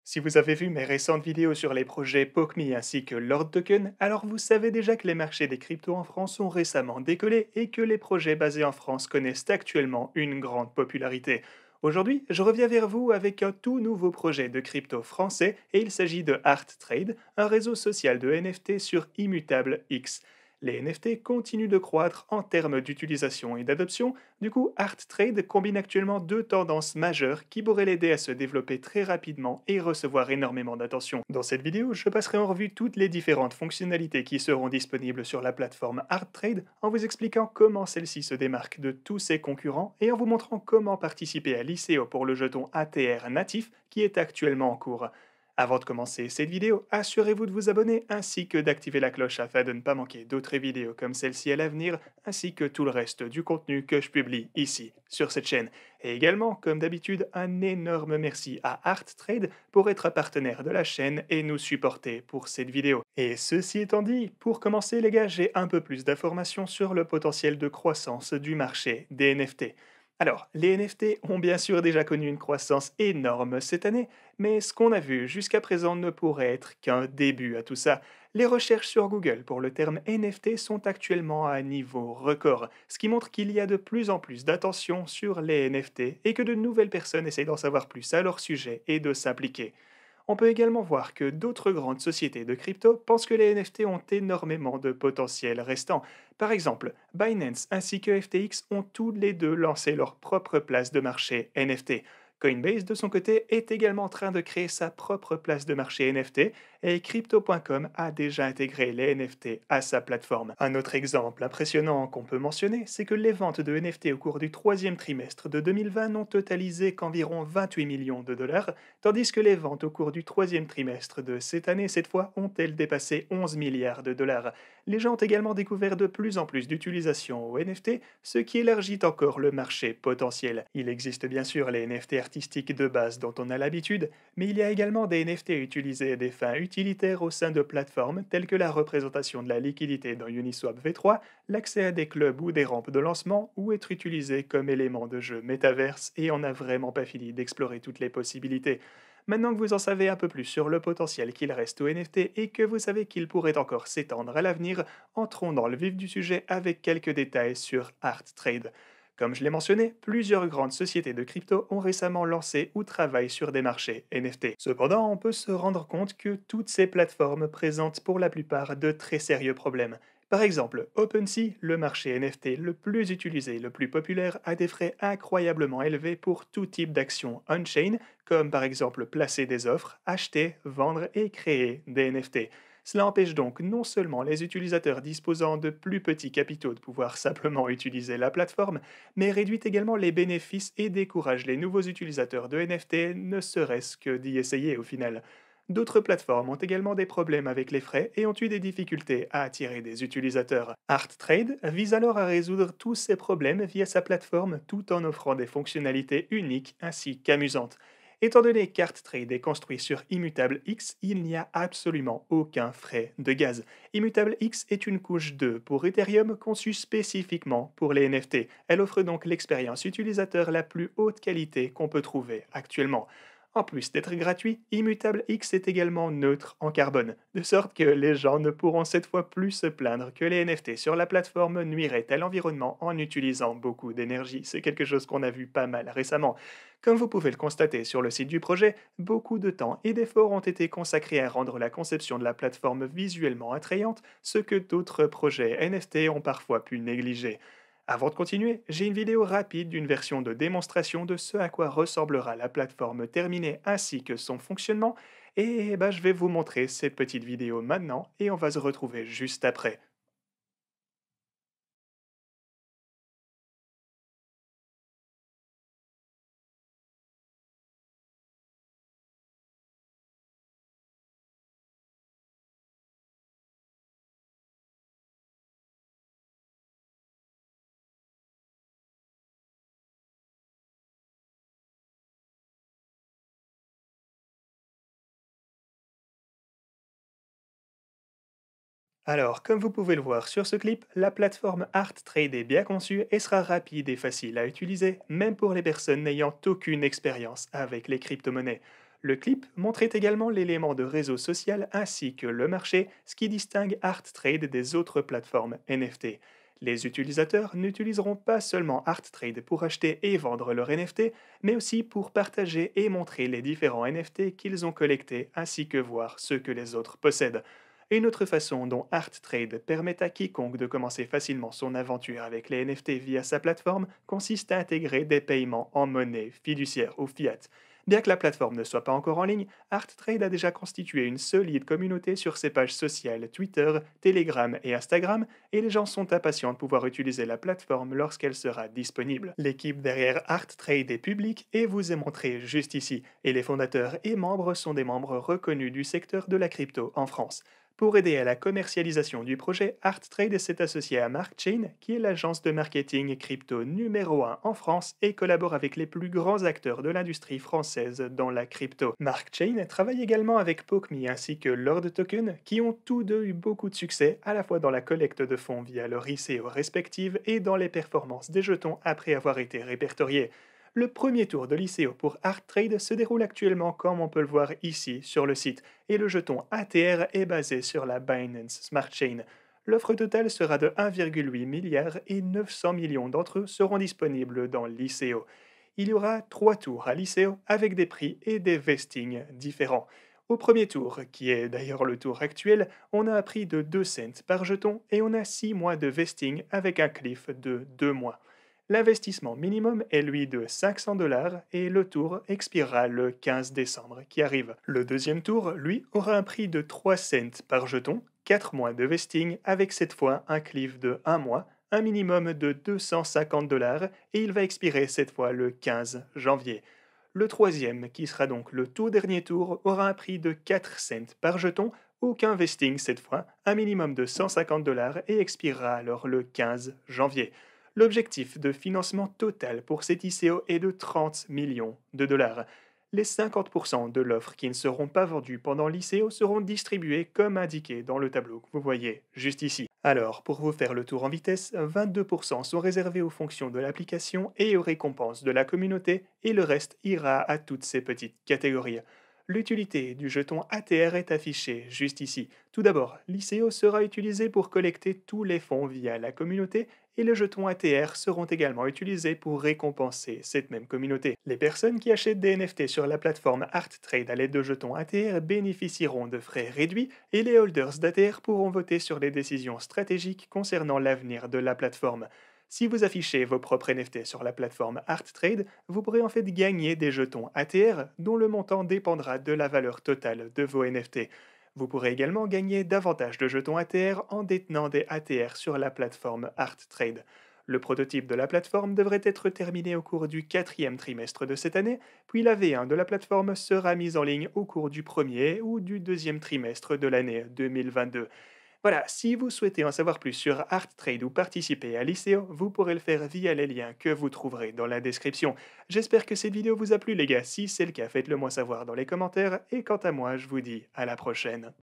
Si vous avez vu mes récentes vidéos sur les projets POCMI ainsi que Lord Token, alors vous savez déjà que les marchés des cryptos en France ont récemment décollé et que les projets basés en France connaissent actuellement une grande popularité. Aujourd'hui, je reviens vers vous avec un tout nouveau projet de crypto français et il s'agit de Art Trade, un réseau social de NFT sur Immutable X. Les NFT continuent de croître en termes d'utilisation et d'adoption. Du coup, Art Trade combine actuellement deux tendances majeures qui pourraient l'aider à se développer très rapidement et recevoir énormément d'attention. Dans cette vidéo, je passerai en revue toutes les différentes fonctionnalités qui seront disponibles sur la plateforme Art Trade en vous expliquant comment celle-ci se démarque de tous ses concurrents et en vous montrant comment participer à l'ICO pour le jeton ATR natif qui est actuellement en cours. Avant de commencer cette vidéo, assurez-vous de vous abonner ainsi que d'activer la cloche afin de ne pas manquer d'autres vidéos comme celle-ci à l'avenir, ainsi que tout le reste du contenu que je publie ici, sur cette chaîne. Et également, comme d'habitude, un énorme merci à ArtTrade pour être partenaire de la chaîne et nous supporter pour cette vidéo. Et ceci étant dit, pour commencer les gars, j'ai un peu plus d'informations sur le potentiel de croissance du marché des NFT. Alors, les NFT ont bien sûr déjà connu une croissance énorme cette année, mais ce qu'on a vu jusqu'à présent ne pourrait être qu'un début à tout ça. Les recherches sur Google pour le terme NFT sont actuellement à un niveau record, ce qui montre qu'il y a de plus en plus d'attention sur les NFT et que de nouvelles personnes essayent d'en savoir plus à leur sujet et de s'impliquer. On peut également voir que d'autres grandes sociétés de crypto pensent que les NFT ont énormément de potentiel restant. Par exemple, Binance ainsi que FTX ont tous les deux lancé leur propre place de marché NFT. Coinbase, de son côté, est également en train de créer sa propre place de marché NFT et Crypto.com a déjà intégré les NFT à sa plateforme. Un autre exemple impressionnant qu'on peut mentionner, c'est que les ventes de NFT au cours du troisième trimestre de 2020 n'ont totalisé qu'environ 28 millions de dollars, tandis que les ventes au cours du troisième trimestre de cette année, cette fois, ont-elles dépassé 11 milliards de dollars. Les gens ont également découvert de plus en plus d'utilisation aux NFT, ce qui élargit encore le marché potentiel. Il existe bien sûr les NFT artistiques de base dont on a l'habitude, mais il y a également des NFT utilisés à des fins utilitaires au sein de plateformes telles que la représentation de la liquidité dans Uniswap V3, l'accès à des clubs ou des rampes de lancement, ou être utilisé comme élément de jeu métaverse, et on n'a vraiment pas fini d'explorer toutes les possibilités. Maintenant que vous en savez un peu plus sur le potentiel qu'il reste aux NFT et que vous savez qu'il pourrait encore s'étendre à l'avenir, entrons dans le vif du sujet avec quelques détails sur Art Trade. Comme je l'ai mentionné, plusieurs grandes sociétés de crypto ont récemment lancé ou travaillent sur des marchés NFT. Cependant, on peut se rendre compte que toutes ces plateformes présentent pour la plupart de très sérieux problèmes. Par exemple, OpenSea, le marché NFT le plus utilisé et le plus populaire, a des frais incroyablement élevés pour tout type d'actions on-chain, comme par exemple placer des offres, acheter, vendre et créer des NFT. Cela empêche donc non seulement les utilisateurs disposant de plus petits capitaux de pouvoir simplement utiliser la plateforme, mais réduit également les bénéfices et décourage les nouveaux utilisateurs de NFT, ne serait-ce que d'y essayer au final. D'autres plateformes ont également des problèmes avec les frais et ont eu des difficultés à attirer des utilisateurs. ArtTrade vise alors à résoudre tous ces problèmes via sa plateforme tout en offrant des fonctionnalités uniques ainsi qu'amusantes. Étant donné qu'ArtTrade est construit sur Immutable X, il n'y a absolument aucun frais de gaz. Immutable X est une couche 2 pour Ethereum conçue spécifiquement pour les NFT. Elle offre donc l'expérience utilisateur la plus haute qualité qu'on peut trouver actuellement. En plus d'être gratuit, Immutable X est également neutre en carbone, de sorte que les gens ne pourront cette fois plus se plaindre que les NFT sur la plateforme nuiraient à l'environnement en utilisant beaucoup d'énergie. C'est quelque chose qu'on a vu pas mal récemment. Comme vous pouvez le constater sur le site du projet, beaucoup de temps et d'efforts ont été consacrés à rendre la conception de la plateforme visuellement attrayante, ce que d'autres projets NFT ont parfois pu négliger. Avant de continuer, j'ai une vidéo rapide d'une version de démonstration de ce à quoi ressemblera la plateforme terminée ainsi que son fonctionnement, et je vais vous montrer cette petite vidéo maintenant et on va se retrouver juste après. Alors, comme vous pouvez le voir sur ce clip, la plateforme ArtTrade est bien conçue et sera rapide et facile à utiliser, même pour les personnes n'ayant aucune expérience avec les crypto-monnaies. Le clip montrait également l'élément de réseau social ainsi que le marché, ce qui distingue ArtTrade des autres plateformes NFT. Les utilisateurs n'utiliseront pas seulement ArtTrade pour acheter et vendre leurs NFT, mais aussi pour partager et montrer les différents NFT qu'ils ont collectés ainsi que voir ceux que les autres possèdent. Une autre façon dont ArtTrade permet à quiconque de commencer facilement son aventure avec les NFT via sa plateforme consiste à intégrer des paiements en monnaie fiduciaire ou fiat. Bien que la plateforme ne soit pas encore en ligne, ArtTrade a déjà constitué une solide communauté sur ses pages sociales Twitter, Telegram et Instagram, et les gens sont impatients de pouvoir utiliser la plateforme lorsqu'elle sera disponible. L'équipe derrière ArtTrade est publique et vous est montrée juste ici, et les fondateurs et membres sont des membres reconnus du secteur de la crypto en France. Pour aider à la commercialisation du projet, ArtTrade s'est associé à MarkChain, qui est l'agence de marketing crypto numéro 1 en France et collabore avec les plus grands acteurs de l'industrie française dans la crypto. MarkChain travaille également avec Pokme ainsi que Lord Token, qui ont tous deux eu beaucoup de succès à la fois dans la collecte de fonds via leur ICO respective et dans les performances des jetons après avoir été répertoriés. Le premier tour de l'ICO pour ArtTrade se déroule actuellement comme on peut le voir ici sur le site, et le jeton ATR est basé sur la Binance Smart Chain. L'offre totale sera de 1,8 milliard et 900 millions d'entre eux seront disponibles dans l'ICO. Il y aura 3 tours à l'ICO avec des prix et des vestings différents. Au premier tour, qui est d'ailleurs le tour actuel, on a un prix de 2 cents par jeton et on a 6 mois de vesting avec un cliff de 2 mois. L'investissement minimum est lui de 500 $ et le tour expirera le 15 décembre qui arrive. Le deuxième tour, lui, aura un prix de 3 cents par jeton, 4 mois de vesting avec cette fois un cliff de 1 mois, un minimum de 250 $ et il va expirer cette fois le 15 janvier. Le troisième, qui sera donc le tout dernier tour, aura un prix de 4 cents par jeton, aucun vesting cette fois, un minimum de 150 $ et expirera alors le 15 janvier. L'objectif de financement total pour cet ICO est de 30 millions de dollars. Les 50% de l'offre qui ne seront pas vendues pendant l'ICO seront distribués comme indiqué dans le tableau que vous voyez juste ici. Alors, pour vous faire le tour en vitesse, 22% sont réservés aux fonctions de l'application et aux récompenses de la communauté, et le reste ira à toutes ces petites catégories. L'utilité du jeton ATR est affichée juste ici. Tout d'abord, l'ICO sera utilisé pour collecter tous les fonds via la communauté et les jetons ATR seront également utilisés pour récompenser cette même communauté. Les personnes qui achètent des NFT sur la plateforme ArtTrade à l'aide de jetons ATR bénéficieront de frais réduits et les holders d'ATR pourront voter sur les décisions stratégiques concernant l'avenir de la plateforme. Si vous affichez vos propres NFT sur la plateforme ArtTrade, vous pourrez en fait gagner des jetons ATR dont le montant dépendra de la valeur totale de vos NFT. Vous pourrez également gagner davantage de jetons ATR en détenant des ATR sur la plateforme ArtTrade. Le prototype de la plateforme devrait être terminé au cours du quatrième trimestre de cette année, puis la V1 de la plateforme sera mise en ligne au cours du premier ou du deuxième trimestre de l'année 2022. Voilà, si vous souhaitez en savoir plus sur ArtTrade ou participer à l'ICO, vous pourrez le faire via les liens que vous trouverez dans la description. J'espère que cette vidéo vous a plu les gars, si c'est le cas faites-le moi savoir dans les commentaires, et quant à moi je vous dis à la prochaine.